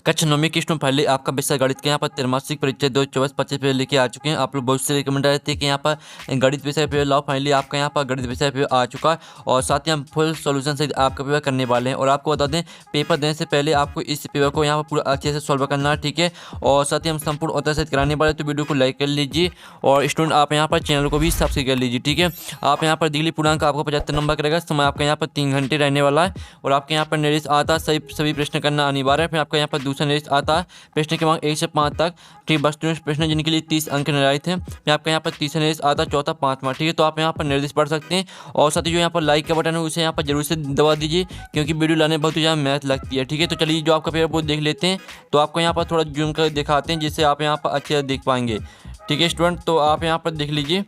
कक्षा 9 की स्टूडेंट पहले आपका विषय गणित के यहाँ पर त्रैमासिक परीक्षा 2024-25 पे लेके आ चुके हैं। आप लोग बहुत से रिकमेंड आए थे कि यहाँ पर गणित विषय पे लाओ, फाइनली आपका यहाँ पर गणित विषय पे आ चुका है और साथ ही हम फुल सॉल्यूशन से आपका पेपर करने वाले हैं। और आपको बता दें, पेपर देने से पहले आपको इस पेपर को यहाँ पर पूरा अच्छे से सॉल्व करना है, ठीक है। और साथ ही हम संपूर्ण उत्तर सहित कराने वाले, तो वीडियो को लाइक कर लीजिए और स्टूडेंट आप यहाँ पर चैनल को भी सब्सक्राइब कर लीजिए, ठीक है। आप यहाँ पर डिग्री पूर्णांक आपको 75 नंबर करेगा। समय आपका यहाँ पर 3 घंटे रहने वाला है और आपके यहाँ पर निर्देश आता है सभी प्रश्न करना अनिवार्य है। फिर आपका यहाँ पर दूसरा निर्देश आता है प्रश्न क्रमांक 1 से 5 तक, ठीक। वस्तु प्रश्न जिनके लिए 30 अंक निर्धारित हैं। फिर आपका यहाँ पर तीसरा निर्देश आता है, चौथा, पांचवा, ठीक है। तो आप यहाँ पर निर्देश पढ़ सकते हैं और साथ ही जो यहाँ पर लाइक का बटन है उसे यहाँ पर जरूर से दबा दीजिए, क्योंकि वीडियो लाने बहुत ही ज़्यादा मेहनत लगती है, ठीक है। तो चलिए जो आपका पेपर वो देख लेते हैं। तो आपको यहाँ पर थोड़ा जूम कर दिखाते हैं जिससे आप यहाँ पर अच्छे से देख पाएंगे, ठीक है स्टूडेंट। तो आप यहाँ पर देख लीजिए,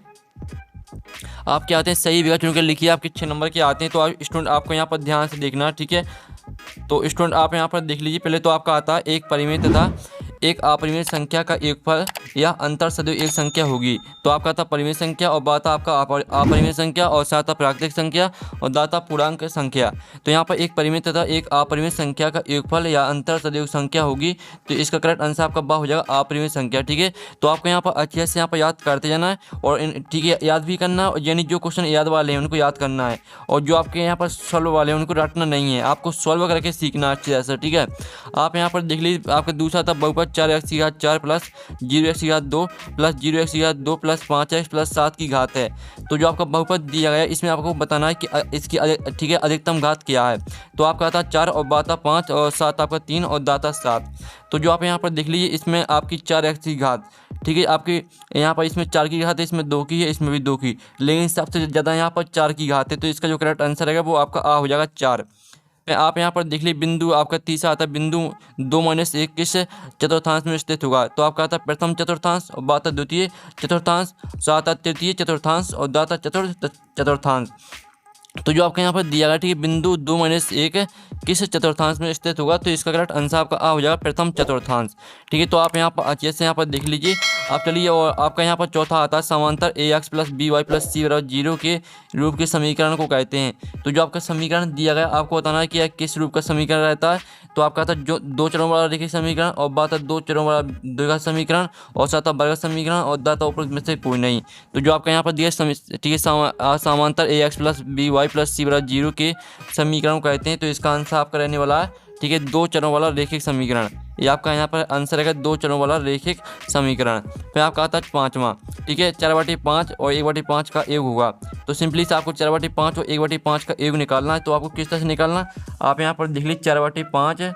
आपके आते हैं सही विकल्प चुनकर लिखिए। आपके 6 नंबर के आते हैं, तो स्टूडेंट आपको यहाँ पर ध्यान से देखना, ठीक है। तो स्टूडेंट आप यहाँ पर देख लीजिए। पहले तो आपका आता है एक परिमेय तथा एक अपरिमेय संख्या का योगफल या अंतर सदैव एक संख्या होगी। तो आपका था परिमेय संख्या और बाता आपका अपरिमेय संख्या और साथ प्राकृतिक संख्या और दाता पूर्णांक संख्या। तो यहाँ पर एक परिमेय तथा एक अपरिमेय संख्या का योगफल या अंतर सदैव संख्या होगी। तो इसका करेक्ट आंसर आपका बा हो जाएगा अपरिमेय संख्या, ठीक है। तो आपको यहाँ पर अच्छे से यहाँ पर याद करते जाना है और ठीक है याद भी करना है, यानी जो क्वेश्चन याद वाले हैं उनको याद करना है और जो आपके यहाँ पर सॉल्व वाले हैं उनको रटना नहीं है, आपको सॉल्व करके सीखना अच्छे से, ठीक है। आप यहाँ पर देख लीजिए, आपका दूसरा था बहुपद 4x की घात 4 प्लस 0x की घात 2 प्लस 0x की घात 2 प्लस 5x प्लस 7 की घात है। तो जो आपका बहुपद दिया गया है इसमें आपको बताना है कि इसकी ठीक है अधिकतम घात क्या है। तो आपका था 4 और बाता 5 और 7 आपका 3 और दाता 7। तो जो आप यहाँ पर देख लीजिए इसमें आपकी 4x की घात, ठीक है। आपकी यहाँ पर इसमें 4 की घात है, इसमें 2 की है, इसमें भी 2 की, लेकिन सबसे ज़्यादा यहाँ पर 4 की घात है। तो इसका जो करेक्ट आंसर रहेगा वो आपका आ हो जाएगा 4। आप यहाँ पर देख लीजिए बिंदु आपका तीसरा आता है, बिंदु 2-1 किस चतुर्थांश में स्थित होगा। तो आपका आता है प्रथम चतुर्थांश और बाता द्वितीय चतुर्थांश, साता तृतीय चतुर्थांश और दाता चतुर्थ चतुर्थांश। तो जो आपका यहाँ पर दिया गया, ठीक है, बिंदु 2-1 किस चतुर्थांश में स्थित होगा। तो इसका करेक्ट आंसर आपका आ हो जाएगा प्रथम चतुर्थांश, ठीक है। तो आप यहाँ पर अच्छे से यहाँ पर देख लीजिए। आप चलिए और आपका यहाँ पर चौथा आता है समांतर ax plus by plus c बराबर 0 के रूप के समीकरण को कहते हैं। तो जो आपका समीकरण दिया गया आपको बताना है कि यह किस रूप का समीकरण रहता है। तो आपका था जो 2 चरों वाला रैखिक समीकरण और बात 2 चरों वाला द्विघात समीकरण और साथ वर्ग समीकरण और दाता उपरोक्त में से कोई नहीं। तो जो आपका यहाँ पर दिया, ठीक है, समांतर ax plus by plus c बराबर 0 के समीकरण को कहते हैं। तो इसका आंसर आपका रहने वाला है, ठीक है, 2 चरों वाला रैखिक समीकरण। ये आपका यहाँ पर आंसर रहेगा 2 चरों वाला रैखिक समीकरण। फिर आपका आता है पाँचवा, ठीक है, 4/5 और 1/5 का योग होगा। तो सिंपली से आपको 4/5 और 1/5 का योग निकालना है। तो आपको किस तरह से निकालना है, आप यहाँ पर देख लीजिए 4/5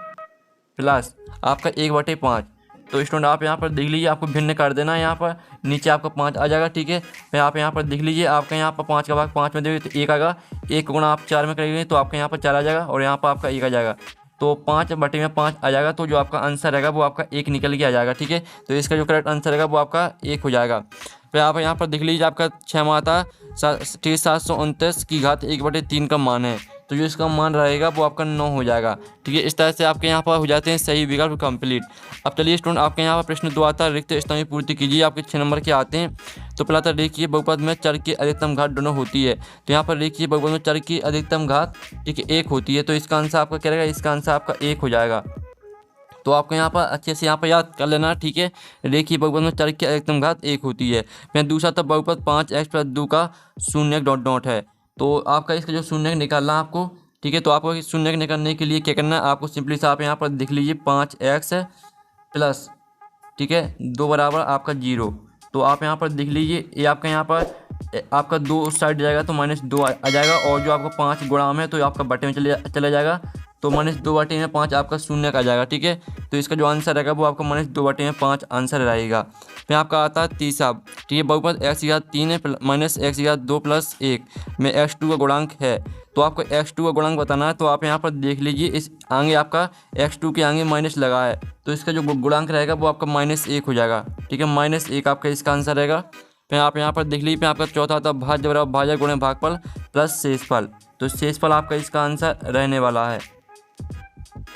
प्लस आपका 1/5। तो स्टूडेंट आप यहाँ पर देख लीजिए, आपको भिन्न कर देना है, यहाँ पर नीचे आपका 5 आ जाएगा, ठीक है। फिर आप यहाँ पर देख लीजिए, आपका यहाँ पर 5 का भाग 5 में देंगे तो 1 आएगा, 1 गुणा आप 4 में करेंगे तो आपका यहाँ पर 4 आ जाएगा और यहाँ पर आपका 1 आ जाएगा। तो 5/5 आ जाएगा। तो जो आपका आंसर रहेगा वो आपका 1 निकल के आ जाएगा, ठीक है। तो इसका जो करेक्ट आंसर रहेगा वो आपका 1 हो जाएगा। फिर आप यहाँ पर देख लीजिए, आपका 6 आता 729 की घात 1/3 का मान है। तो जो इसका मान रहेगा वो आपका 9 हो जाएगा, ठीक है। इस तरह से आपके यहाँ पर हो जाते हैं सही विकल्प कंप्लीट। अब चलिए स्टूडेंट आपके यहाँ पर प्रश्न 2 आता है, रिक्त स्थान की पूर्ति कीजिए। आपके 6 नंबर के आते हैं। तो पहला था रेखीय बहुपद में चर की अधिकतम घात दोनों होती है। तो यहाँ पर रेखीय बहुपद में चर की अधिकतम घात, ठीक है, 1 होती है। तो इसका आंसर आपका क्या रहेगा, इसका आंसर आपका 1 हो जाएगा। तो आपको यहाँ पर अच्छे से यहाँ पर याद कर लेना, ठीक है। रेखीय बहुपद में चर की अधिकतम घात 1 होती है। फिर दूसरा था बहुपद 5x प्लस 2 का शून्य डॉट डॉट है। तो आपका इसका जो शून्य निकालना है आपको, ठीक है। तो आपको शून्य निकालने के लिए क्या करना है, आपको सिंपली से आप यहाँ पर देख लीजिए 5x प्लस, ठीक है, 2 बराबर आपका 0। तो आप यहाँ पर देख लीजिए, ये आपका यहाँ पर आपका 2 साइड जाएगा तो -2 आ जाएगा और जो आपका 5 गुणा में तो आपका बटे में चला जाएगा। तो -2/5 आपका शून्य का आ जाएगा, ठीक है। तो इसका जो आंसर रहेगा वो आपका -2/5 आंसर रहेगा। फिर आपका आता है तीसरा, ठीक है, बहुपद x की घात 3 -x की घात 2 प्लस 1 में x2 का गुणांक है। तो आपको x2 का गुणांक बताना है। तो आप यहाँ पर देख लीजिए, इस आगे आपका x2 के आगे माइनस लगा है। तो इसका जो गुणांक रहेगा वो आपका -1 हो जाएगा, ठीक है, -1 आपका इसका आंसर रहेगा। फिर आप यहाँ पर देख लीजिए, फिर आपका चौथा आता है भाज्य बराबर भाजक गुणे भागफल प्लस शेषफल। तो शेषफल आपका इसका आंसर रहने वाला है।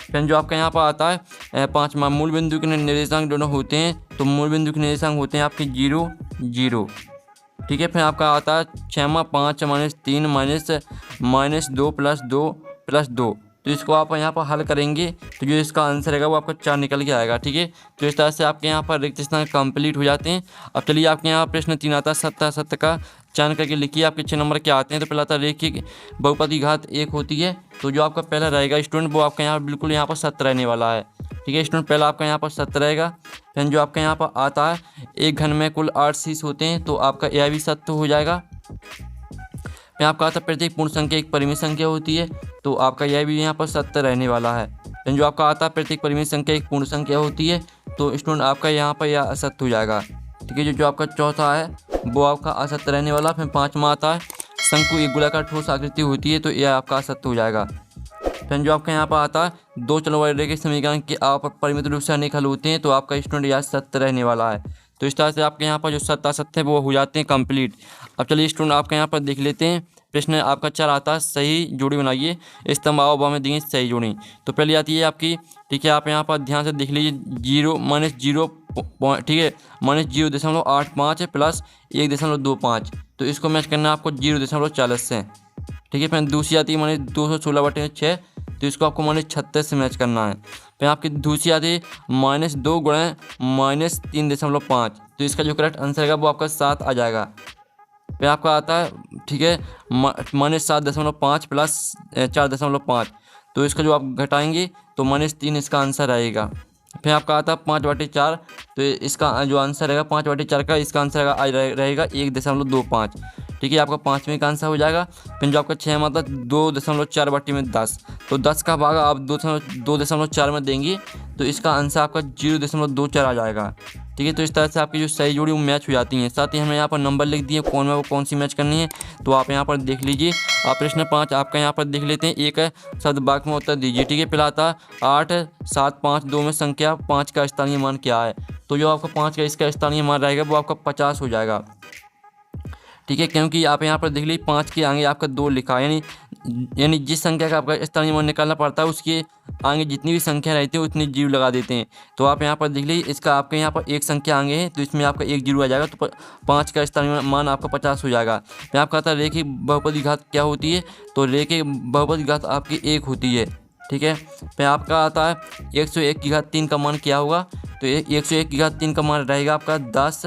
फिर जो आपका यहाँ पर आता है पाँचवा, मूल बिंदु के निर्देशांक दोनों होते हैं। तो मूल बिंदु के निर्देशांक होते हैं आपके 0, 0, ठीक है। फिर आपका आता है 6वां 5 -3 -2 प्लस 2 प्लस 2। तो इसको आप यहाँ पर हल करेंगे तो जो इसका आंसर रहेगा वो आपका 4 निकल के आएगा। ठीक है, तो इस तरह से आपके यहाँ पर रिक्त स्थान कंप्लीट हो जाते हैं। अब चलिए आपके यहाँ प्रश्न 3 आता है, सत्य असत्य का चयन करके लिखिए। आपके 6 नंबर क्या आते हैं। तो पहला आता है रेखिक बहुपद की घात 1 होती है। तो जो आपका पहला रहेगा स्टूडेंट वो आपका यहाँ बिल्कुल यहाँ पर सत्य रहने वाला है। ठीक है स्टूडेंट, पहला आपका यहाँ पर सत्य रहेगा। फिर जो आपका यहाँ पर आता है एक घन में कुल 8 शीश होते हैं, तो आपका यह भी सत्य हो जाएगा। फिर आपका आता है प्रत्येक पूर्ण संख्या एक परिमित संख्या होती है, तो आपका यह भी यहाँ पर सत्य रहने वाला है। फिर जो आपका आता है प्रत्येक परिमित संख्या एक पूर्ण संख्या होती है, तो स्टूडेंट आपका यहाँ पर यह असत्य हो जाएगा। ठीक है, जो आपका चौथा है वो आपका असत्य रहने वाला। फिर 5वां आता है शंकु एक गोलाकार ठोस आकृति होती है, तो यह आपका असत्य हो जाएगा। फिर जो आपका यहाँ पर आता है 2 चलों वाले रेखीय समीकरण के आप परिमित रूप से अनेक हल होते हैं, तो आपका स्टूडेंट यह सत्य रहने वाला है। तो इस तरह से आपके यहाँ पर जो सत्य असत्य है वो हो जाते हैं कंप्लीट। अब चलिए स्टूडेंट आपके यहाँ पर देख लेते हैं। प्रश्न आपका 4 आता है सही जोड़ी बनाइए, स्तंभ आओ में देंगे सही जोड़ी। तो पहले आती है आपकी, ठीक है, आप यहाँ पर ध्यान से देख लीजिए 0 ठीक है -0.85 प्लस 1.25, तो इसको मैच करना है आपको 0.40 से। ठीक है, फिर दूसरी आती है -216/6, तो इसको आपको -36 से मैच करना है। फिर आपकी दूसरी आती है -2 गुणा -3.5, तो इसका जो करेक्ट आंसर है वो आपका 7 आ जाएगा। फिर आपका आता है, ठीक है, -7.5 प्लस 4.5, तो इसका जो आप घटाएंगे तो -3 इसका आंसर आएगा। फिर आपका आता है 5/4, तो इसका जो आंसर रहेगा 5/4 का इसका आंसर रहेगा 1.25। ठीक है, आपका 5वें का आंसर हो जाएगा। फिर जो आपका 6 आता है 2.4/10, तो 10 का भाग आप 2.4 में देंगे, तो इसका आंसर आपका 0.24 आ जाएगा। ठीक है, तो इस तरह से आपकी जो सही जोड़ी वो मैच हो जाती हैं। साथ ही हमने यहाँ पर नंबर लिख दिए कौन में वो कौन सी मैच करनी है, तो आप यहाँ पर देख लीजिए। आप प्रश्न 5 आपका यहाँ पर देख लेते हैं, एक शब्द वाक्य में उत्तर दीजिए। ठीक है, पहला आता 8 7 5 2 में संख्या 5 का स्थानीय मान क्या है। तो जो आपका 5 का इसका स्थानीय मान रहेगा वो आपका 50 हो जाएगा। ठीक है, क्योंकि आप यहाँ पर देख लीजिए 5 के आगे आपका 2 लिखा है, यानी जिस संख्या का आपका स्थानीय मान निकालना पड़ता है उसके आगे जितनी भी संख्या रहती है उतनी जीरो लगा देते हैं। तो आप यहाँ पर देख लीजिए इसका आपके यहाँ पर एक संख्या आगे है, तो इसमें आपका 1 जीरो आ जाएगा, तो 5 का स्थानीय मान आपका 50 हो जाएगा। फिर आपका आता है रेखिक बहुपद की घात क्या होती है। तो रेखिक बहुपद की घात आपकी 1 होती है। ठीक है, फिर आपका आता है 101 की घात 3 का मान क्या होगा। तो 101 की घात 3 का मान रहेगा आपका 10,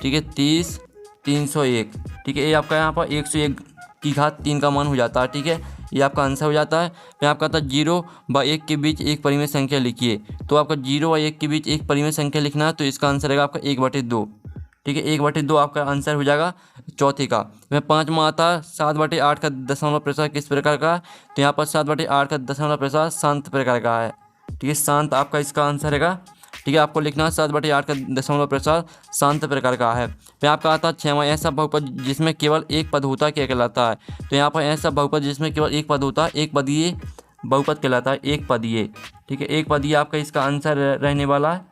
ठीक है, 30, 301। ठीक है, ये आपका यहाँ पर 101 की घात 3 का मान हो जाता है। ठीक है, ये आपका आंसर हो जाता है। फिर आपका आता है 0 व 1 के बीच एक परिमेय संख्या लिखिए। तो आपका 0 व 1 के बीच एक परिमेय संख्या लिखना है, तो इसका आंसर रहेगा आपका 1/2। ठीक है, 1/2 आपका आंसर हो जाएगा चौथे का। फिर 5वां आता है 7/8 का दशमलव प्रसार किस प्रकार का। तो यहाँ पर 7/8 का दशमलव प्रसार शांत प्रकार का है। ठीक है, शांत आपका इसका आंसर रहेगा। ठीक है, आपको लिखना है 7/8 का दशमलव प्रसार शांत प्रकार का है। फिर आपका आता है 6वां ऐसा बहुपद जिसमें केवल एक पद होता है क्या कहलाता है। तो यहाँ पर ऐसा बहुपद जिसमें केवल एक पद होता है एक पदीय बहुपद कहलाता है, एक पदीय। ठीक है, एक पदीय आपका इसका आंसर रहने वाला है।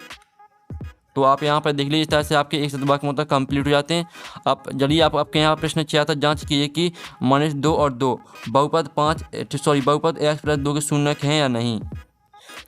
तो आप यहाँ पर देख लीजिए, इस तरह से आपके एक शतभाग मतलब कंप्लीट हो जाते हैं। आप चलिए आपके यहाँ प्रश्न 6 आता जांच कीजिए कि -2 और 2 बहुपद बहुपद x+2 के शून्यक हैं या नहीं।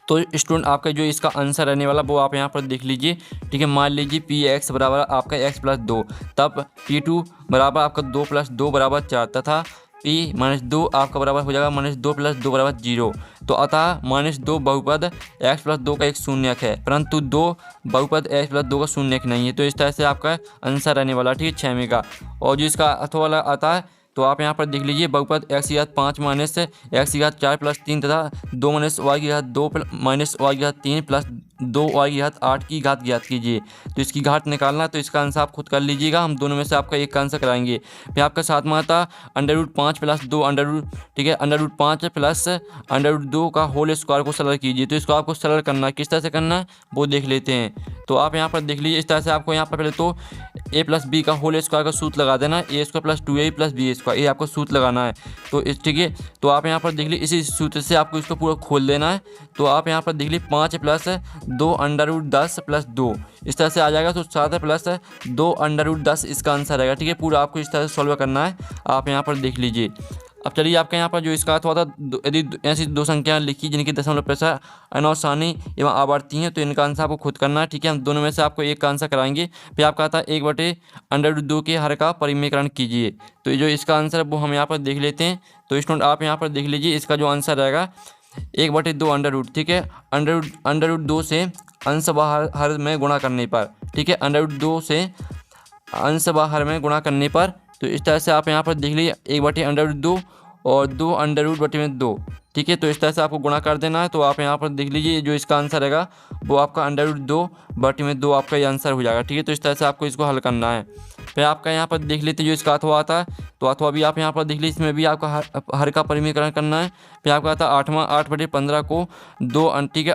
तो स्टूडेंट आपका जो इसका आंसर रहने वाला वो आप यहाँ पर देख लीजिए। ठीक है, मान लीजिए Px बराबर आपका x+2, तब P2 बराबर आपका 2 + 2 = 4 तथा P-2 आपका बराबर हो जाएगा -2 + 2 = 0। तो अतः -2 बहुपद x+2 का एक शून्यक है, परंतु 2 बहुपद x+2 का शून्यक नहीं है। तो इस तरह से आपका आंसर रहने वाला। ठीक है, 6वें का। और जो इसका अथवा वाला आता है, तो आप यहाँ पर देख लीजिए बहुपद x⁵ माइनस x⁴ प्लस 3 तथा 2 - y⁵2 minus y⁵3 plus 2y⁸8 की घात ज्ञात कीजिए। तो इसकी घात निकालना, तो इसका आंसर आप खुद कर लीजिएगा, हम दोनों में से आपका एक का आंसर कराएंगे। फिर आपका 7वां आता √5 प्लस 2 ठीक है, √5 प्लस √2 का होल स्क्वायर को सरल कीजिए। तो इसको आपको सरल करना है, किस तरह से करना है वो देख लेते हैं। तो आप यहाँ पर देख लीजिए, इस तरह से आपको यहाँ पर पहले तो a + b का होल स्क्वायर का सूत्र लगा देना है, a² + 2a + b², ये आपको सूत्र लगाना है। तो ठीक है, तो आप यहाँ पर देख लीजिए इसी सूत्र से आपको इसको पूरा खोल देना है। तो आप यहाँ पर देख लीजिए 5 + 2 √10 + 2 इस तरह से आ जाएगा। तो 7 + 2 √10 इसका आंसर रहेगा। ठीक है, पूरा आपको इस तरह से सॉल्व करना है, आप यहाँ पर देख लीजिए। अब चलिए आपका यहाँ पर जो इसका अर्थ हुआ था, यदि ऐसी दो संख्या लिखी जिनकी दशमलव प्रसार अनौसानी एवं आवर्ती हैं तो इनका आंसर आपको खुद करना है। ठीक है, हम दोनों में से आपको एक का आंसर कराएंगे। फिर आपका आता है 1/√2 के हर का परिमेयकरण कीजिए। तो जो इसका आंसर है वो हम यहाँ पर देख लेते हैं। तो स्टूडेंट आप यहाँ पर देख लीजिए, इसका जो आंसर रहेगा 1/2 अंडर रूट। ठीक है, अंडर रूट 2 से अंश व हर में गुणा करने पर, ठीक है, अंडर रूट 2 से अंश व हर में गुणा करने पर, तो इस तरह से आप यहाँ पर देख लीजिए 1/√2 और 2/√2। ठीक है, तो इस तरह से आपको गुणा कर देना है। तो आप यहाँ पर देख लीजिए जो इसका आंसर रहेगा वो आपका अंडर रूट 2/2 आपका ये आंसर हो जाएगा। ठीक है, तो इस तरह से आपको इसको हल करना है। फिर आपका यहाँ पर देख लेते जो इसका अथवा आता है, तो अथवा भी आप यहाँ पर देख लीजिए, इसमें भी आपका हर का परिमेयकरण करना है। फिर आपका आता है 8/15 को 2, ठीक है,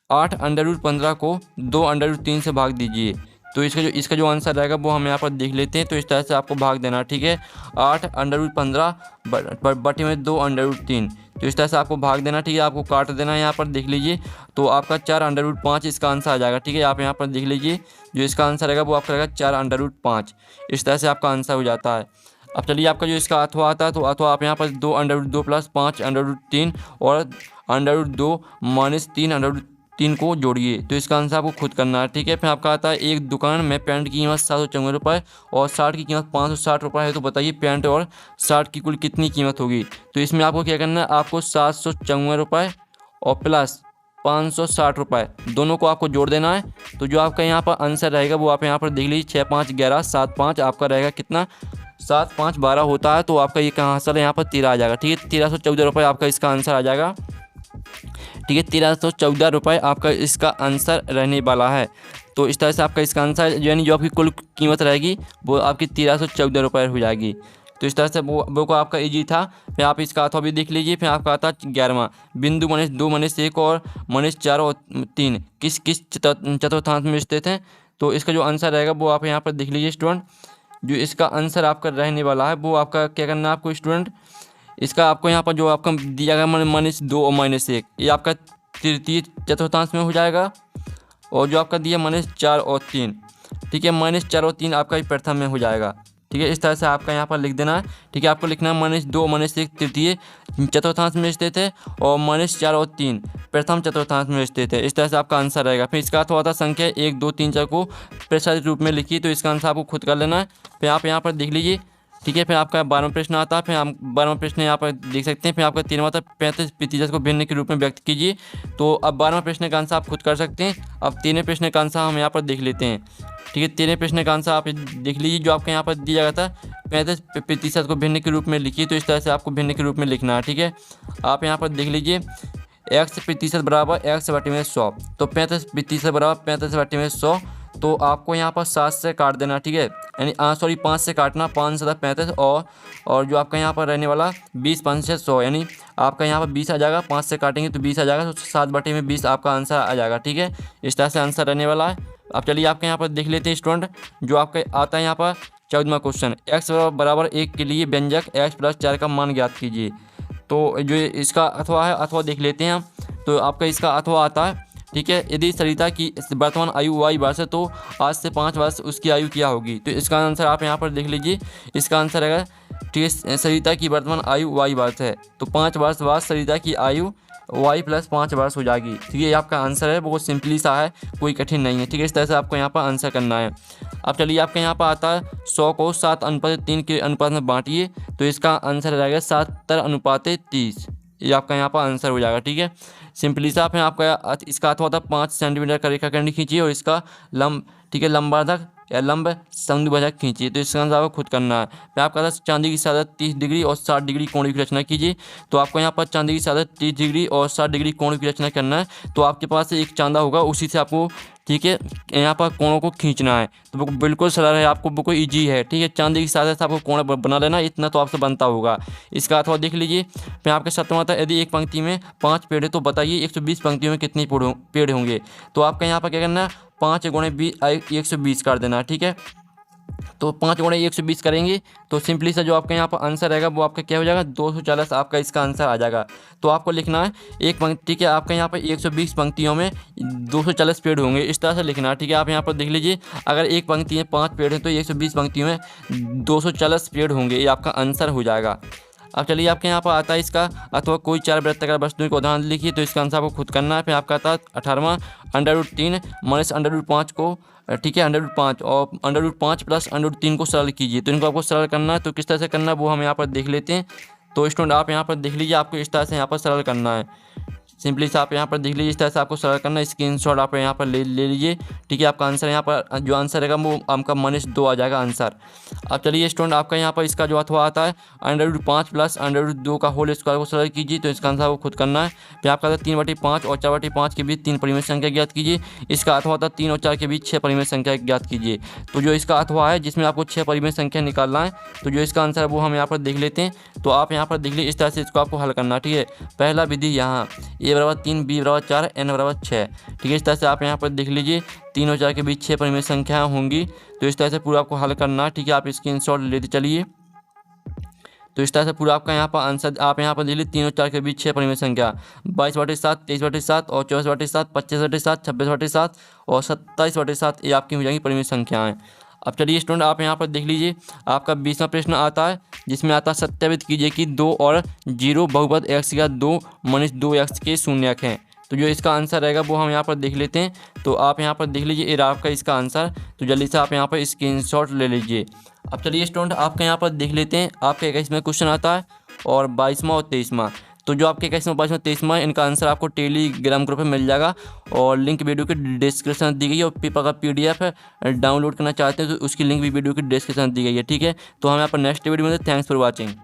8/15 को 2/3 से भाग दीजिए। तो इसका जो आंसर रहेगा वो हम यहाँ पर देख लेते हैं। तो इस तरह से आपको भाग देना है। ठीक है, 8/15 बटे में 2/3, तो इस तरह से आपको भाग देना। ठीक है, आपको काट देना है यहाँ पर देख लीजिए। तो आपका 4/5 इसका आंसर आ जाएगा। ठीक है, आप यहाँ पर देख लीजिए जो इसका आंसर रहेगा वो आपका रहेगा 4/5। इस तरह से आपका आंसर हो जाता है। अब चलिए आपका जो इसका अथवा आता है, तो अथवा आप यहाँ पर 2/2 + 5/3 और अंडर रूट 2 - 3/3 को जोड़िए। तो इसका आंसर आपको खुद करना है। ठीक है, फिर आपका आता है एक दुकान में पैंट की कीमत 754 रुपये और शर्ट की कीमत 560 रुपये है। तो बताइए पैंट और शर्ट की कुल कितनी कीमत होगी। तो इसमें आपको क्या करना है, आपको 754 रुपये और प्लस 560 रुपये दोनों को आपको जोड़ देना है। तो जो आपका यहाँ पर आंसर रहेगा वो आप यहाँ पर देख लीजिए 6 5 11 7 5 आपका रहेगा कितना, 7 5 12 होता है। तो आपका ये कहाँ आंसर है, यहाँ पर 13 आ जाएगा। ठीक है, 1314 रुपये आपका इसका आंसर आ जाएगा। ठीक है, 1314 रुपये आपका इसका आंसर रहने वाला है। तो इस तरह से आपका इसका आंसर यानी जो आपकी कुल कीमत रहेगी वो आपकी 1314 रुपये हो जाएगी। तो इस तरह से वो को आपका इजी था। फिर आप इसका अथवा भी देख लीजिए। फिर आपका आता है 11वां, बिंदु -2 -1 और -4 और 3 किस चतुर्थांश में स्थित हैं। तो इसका जो आंसर रहेगा वो आप यहाँ पर देख लीजिए स्टूडेंट। जो इसका आंसर आपका रहने वाला है वो आपका क्या करना है आपको स्टूडेंट, इसका आपको यहाँ पर जो आपका दिया गया -2 और -1 ये आपका तृतीय चतुर्थांश में हो जाएगा। और जो आपका दिया -4 और 3, ठीक है, -4 और 3 आपका प्रथम में हो जाएगा। ठीक है, इस तरह से आपका यहाँ पर लिख देना है। ठीक है, आपको लिखना है -2 और -1 तृतीय चतुर्थांश में स्थित है और -4 और 3 प्रथम चतुर्थांश में स्थित है। इस तरह से आपका आंसर रहेगा। फिर इसका अथवा संख्या 1 2 3 4 को प्रसारित रूप में लिखिए। तो इसका आंसर आपको खुद कर लेना है। फिर आप यहाँ पर देख लीजिए। ठीक है, फिर आपका 12वां प्रश्न आता है। फिर आप 12वां प्रश्न यहाँ पर देख सकते हैं। फिर आपका 13वां था 35% को भिन्न के रूप में व्यक्त कीजिए। तो अब 12वां प्रश्न का आंसर आप खुद कर सकते हैं। अब 13वें प्रश्न का आंसर हम यहाँ पर देख लेते हैं। ठीक है, 13वें प्रश्न का आंसर आप देख लीजिए। जो आपके यहाँ पर दिया गया था 35% को भिन्न के रूप में लिखिए। तो इस तरह से आपको भिन्न के रूप में लिखना है। ठीक है, आप यहाँ पर देख लीजिए x% बराबर x/100। तो 35% बराबर 35/100। तो आपको यहाँ पर 7 से काट देना। ठीक है, यानी 5 से काटना, 5 7 35 और जो आपका यहाँ पर रहने वाला 20 5 से 100 यानी आपका यहाँ पर 20 आ जाएगा। 5 से काटेंगे तो 20 आ जाएगा। तो 7/20 आपका आंसर आ जाएगा। ठीक है, इस तरह से आंसर रहने वाला है। अब चलिए आपके यहाँ पर देख लेते हैं स्टूडेंट। जो आपका आता है यहाँ पर 14वां क्वेश्चन, x बराबर 1 के लिए व्यंजक x + 4 का मान ज्ञात कीजिए। तो जो इसका अथवा है, अथवा देख लेते हैं हम। तो आपका इसका अथवा आता है। ठीक है, यदि सरिता की वर्तमान आयु y वर्ष है तो आज से 5 वर्ष उसकी आयु क्या होगी। तो इसका आंसर आप यहाँ पर देख लीजिए। इसका आंसर है, ठीक है, सरिता की वर्तमान आयु y वर्ष है तो 5 वर्ष बाद सरिता की आयु y + 5 वर्ष हो जाएगी। ठीक है, ये आपका आंसर है, बहुत सिंपली सा है, कोई कठिन नहीं है। ठीक है, इस तरह से आपको यहाँ पर आंसर करना है। अब चलिए आपके यहाँ पर आता है 100 को 7:3 के अनुपात में बांटिए। तो इसका आंसर रहेगा 70:30। ये आपका यहाँ पर आंसर हो जाएगा। ठीक है, सिंपली सा आप आपका इसका अथवा था 5 सेंटीमीटर का रेखाखंड खींचिए और इसका ठीक है, लंबार्धक या लंब समद्विभाजक खींचिए। तो इसका आंसर आपको खुद करना है। फिर आपका था चांदी की सादत 30 डिग्री और 60 डिग्री कोण की रचना कीजिए। तो आपको यहाँ पर चांदी की सादत 30 डिग्री और 60 डिग्री कोण की रचना करना है। तो आपके पास एक चांदा होगा, उसी से आपको, ठीक है, यहाँ पर कोणों को खींचना है। तो वो बिल्कुल सरल है, आपको बिल्कुल ईजी है। ठीक है, चांदी की सादत से आपको कोण बना लेना, इतना तो आपसे बनता होगा। इसका अथवा देख लीजिए। फिर आपके 7वां था, यदि एक पंक्ति में 5 पेड़ है तो बताइए 120 पंक्तियों में कितने पेड़ होंगे। तो आपका यहाँ पर क्या करना है, 5 × 120 कर देना। ठीक है, तो 5 × 120 करेंगे तो सिंपली सा जो आपका यहाँ पर आंसर रहेगा वो आपका क्या हो जाएगा, 240 आपका इसका आंसर आ जाएगा। तो आपको लिखना है एक पंक्ति, ठीक है, आपका यहाँ पर 120 पंक्तियों में 240 पेड़ होंगे, इस तरह से लिखना है। ठीक है, आप यहाँ पर देख लीजिए, अगर एक पंक्ति में 5 पेड़ हैं तो 120 पंक्तियों में 240 पेड़ होंगे, ये आपका आंसर हो जाएगा। अब चलिए आपके यहाँ पर आता है इसका अथवा कोई 4 वृत्ताकार वस्तुओं को उदाहरण लिखिए, तो इसका आंसर आपको खुद करना है। फिर आपका आता है 18वां √3 माइनस √5 को, ठीक है, √5 और √5 प्लस √3 को सरल कीजिए। तो इनको आपको सरल करना है, तो किस तरह से करना है वो हम यहाँ पर देख लेते हैं। तो स्टूडेंट आप यहाँ पर देख लीजिए, आपको इस तरह से यहाँ पर सरल करना है। सिंपली से आप यहाँ पर देख लीजिए, इस तरह से आपको सरल करना है। स्क्रीनशॉट आप यहाँ पर ले लीजिए, ठीक है। आपका आंसर यहाँ पर जो आंसर रहेगा वो आपका -2 आ जाएगा आंसर। अब चलिए स्टूडेंट आपका यहाँ पर इसका जो अथवा आता है √5 प्लस √2 का होल स्क्वायर को सरल कीजिए, तो इसका आंसर आपको खुद करना है। फिर आपका आता है 3/5 और 4/5 के बीच 3 परिमेय संख्या ज्ञात कीजिए। इसका अथवा आता है 3 और 4 के बीच 6 परिमेय संख्या ज्ञात कीजिए। तो जो इसका अथवा है जिसमें आपको 6 परिमेय संख्या निकालना है, तो जो इसका आंसर है वो हम यहाँ पर देख लेते हैं। तो आप यहाँ पर देख लीजिए, इस तरह से इसको आपको हल करना है, ठीक है। पहला विधि यहाँ A=3 B=4 N=6, ठीक है। इस तरह से आप यहाँ पर देख लीजिए 3 और 4 के बीच 6 परिमेय संख्याएँ होंगी, तो इस तरह से पूरा आपको हल करना है, ठीक है। आप स्क्रीनशॉट लेते चलिए। तो इस तरह से पूरा आपका यहाँ पर आंसर आप यहाँ पर देख लीजिए 3 और 4 के बीच 6 परिमेय संख्या 22/7, 23/7 और 24/7, 25/7, 26/7 और 27/7 ये आपकी हो जाएंगी परिमेय संख्याएँ। अब चलिए स्टूडेंट आप यहाँ पर देख लीजिए, आपका 20वां प्रश्न आता है जिसमें आता है सत्यापित कीजिए कि 2 और 0 बहुपद x या 2 - 2x के शून्यक हैं। तो जो इसका आंसर रहेगा वो हम यहाँ पर देख लेते हैं। तो आप यहाँ पर देख लीजिए ये आपका इसका आंसर, तो जल्दी से आप यहाँ पर स्क्रीनशॉट ले लीजिए। अब चलिए स्टूडेंट आपके यहाँ पर देख लेते हैं, आपके 21वां क्वेश्चन आता है और 22वां और 23वां। तो जो आपके 21वां, 22वां, 23वां इनका आंसर आपको टेलीग्राम ग्रुप में मिल जाएगा और लिंक वीडियो के डिस्क्रिप्शन में दी गई है। और पेपर का PDF है, डाउनलोड करना चाहते हैं तो उसकी लिंक भी वीडियो की डिस्क्रिप्शन में दी गई है, ठीक है। तो हम यहाँ पर नेक्स्ट वीडियो में, थैंक्स फॉर वॉचिंग।